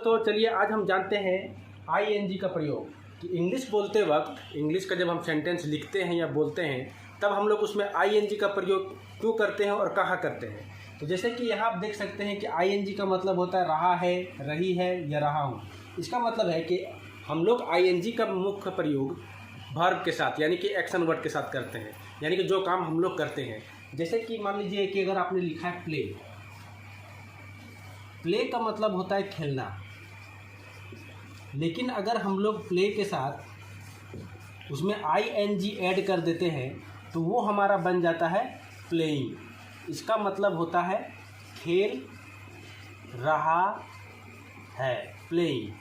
तो चलिए आज हम जानते हैं आईएनजी का प्रयोग कि इंग्लिश बोलते वक्त इंग्लिश का जब हम सेंटेंस लिखते हैं या बोलते हैं तब हम लोग उसमें आईएनजी का प्रयोग क्यों करते हैं और कहाँ करते हैं। तो जैसे कि यहाँ आप देख सकते हैं कि आईएनजी का मतलब होता है रहा है, रही है या रहा हूँ। इसका मतलब है कि हम लोग आईएनजी का मुख्य प्रयोग वर्ब के साथ यानी कि एक्शन वर्ड के साथ करते हैं, यानी कि जो काम हम लोग करते हैं। जैसे कि मान लीजिए कि अगर आपने लिखा है प्ले, प्ले का मतलब होता है खेलना, लेकिन अगर हम लोग प्ले के साथ उसमें आईएनजी ऐड कर देते हैं तो वो हमारा बन जाता है प्लेइंग। इसका मतलब होता है खेल रहा है, प्लेइंग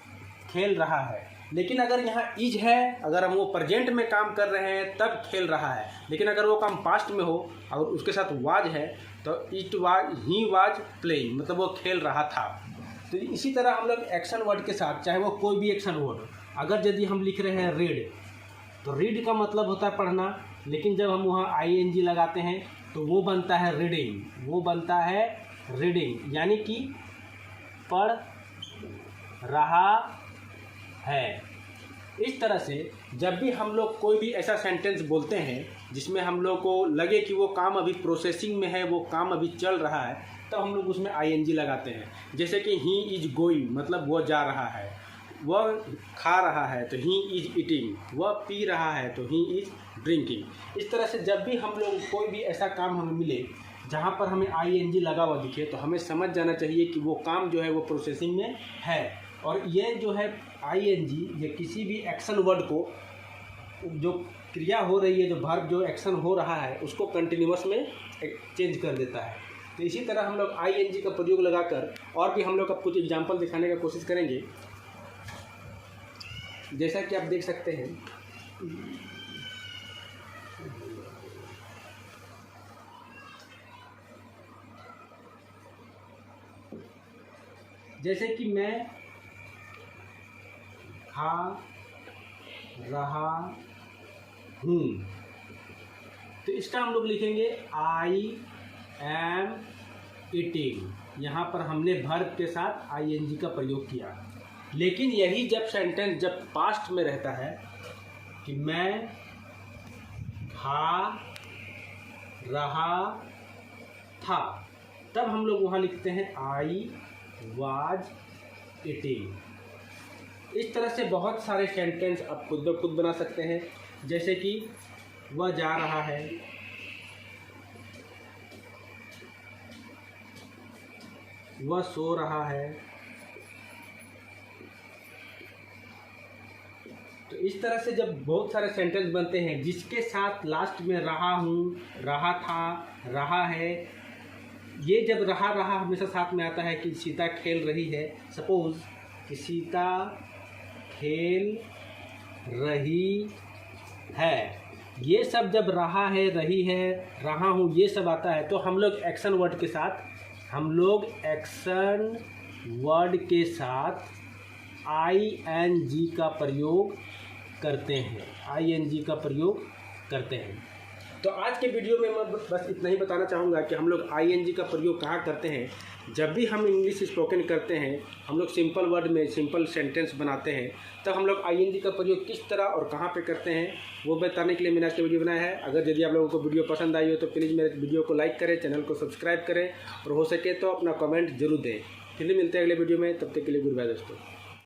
खेल रहा है। लेकिन अगर यहाँ इज है, अगर हम वो प्रेजेंट में काम कर रहे हैं तब खेल रहा है, लेकिन अगर वो काम पास्ट में हो और उसके साथ वाज है तो it was, he was playing, मतलब वो खेल रहा था। तो इसी तरह हम लोग एक्शन वर्ड के साथ, चाहे वो कोई भी एक्शन वर्ड, अगर यदि हम लिख रहे हैं रीड, तो रीड का मतलब होता है पढ़ना, लेकिन जब हम वहाँ आईएनजी लगाते हैं तो वो बनता है रीडिंग, वो बनता है रीडिंग, यानी कि पढ़ रहा है। इस तरह से जब भी हम लोग कोई भी ऐसा सेंटेंस बोलते हैं जिसमें हम लोग को लगे कि वो काम अभी प्रोसेसिंग में है, वो काम अभी चल रहा है, तब हम लोग उसमें आईएनजी लगाते हैं। जैसे कि ही इज गोइंग, मतलब वह जा रहा है, वह खा रहा है तो ही इज ईटिंग, वह पी रहा है तो ही इज ड्रिंकिंग। इस तरह से जब भी हम लोग कोई भी ऐसा काम हमें मिले जहाँ पर हमें आईएनजी लगा हुआ दिखे तो हमें समझ जाना चाहिए कि वो काम जो है वो प्रोसेसिंग में है। और ये जो है आईएनजी, ये किसी भी एक्शन वर्ड को, जो क्रिया हो रही है, जो वर्ब जो एक्शन हो रहा है, उसको कंटिन्यूअस में चेंज कर देता है। तो इसी तरह हम लोग आईएनजी का प्रयोग लगाकर और भी हम लोग अब कुछ एग्जांपल दिखाने का कोशिश करेंगे। जैसा कि आप देख सकते हैं, जैसे कि मैं खा रहा हूँ, तो इसका हम लोग लिखेंगे आई एम ईटिंग। यहाँ पर हमने वर्ब के साथ आईएनजी का प्रयोग किया। लेकिन यही जब सेंटेंस जब पास्ट में रहता है कि मैं खा रहा था, तब हम लोग वहाँ लिखते हैं आई वाज ईटिंग। इस तरह से बहुत सारे सेंटेंस आप खुद ब खुद बना सकते हैं। जैसे कि वह जा रहा है, वह सो रहा है। तो इस तरह से जब बहुत सारे सेंटेंस बनते हैं जिसके साथ लास्ट में रहा हूँ, रहा था, रहा है, ये जब रहा रहा हमेशा साथ में आता है कि सीता खेल रही है। सपोज कि सीता खेल रही है, ये सब जब रहा है, रही है, रहा हूँ, ये सब आता है तो हम लोग एक्शन वर्ड के साथ, आईएनजी का प्रयोग करते हैं, आईएनजी का प्रयोग करते हैं। तो आज के वीडियो में मैं बस इतना ही बताना चाहूँगा कि हम लोग आईएनजी का प्रयोग कहाँ करते हैं। जब भी हम इंग्लिश स्पोकन करते हैं, हम लोग सिंपल वर्ड में सिंपल सेंटेंस बनाते हैं, तब हम लोग आईएनजी का प्रयोग किस तरह और कहाँ पे करते हैं वो बताने के लिए मैंने आज का वीडियो बनाया है। अगर यदि आप लोगों को वीडियो पसंद आई हो तो प्लीज़ मेरे वीडियो को लाइक करें, चैनल को सब्सक्राइब करें और हो सके तो अपना कमेंट जरूर दें। फिर मिलते हैं अगले वीडियो में, तब तक के लिए गुड बाय दोस्तों।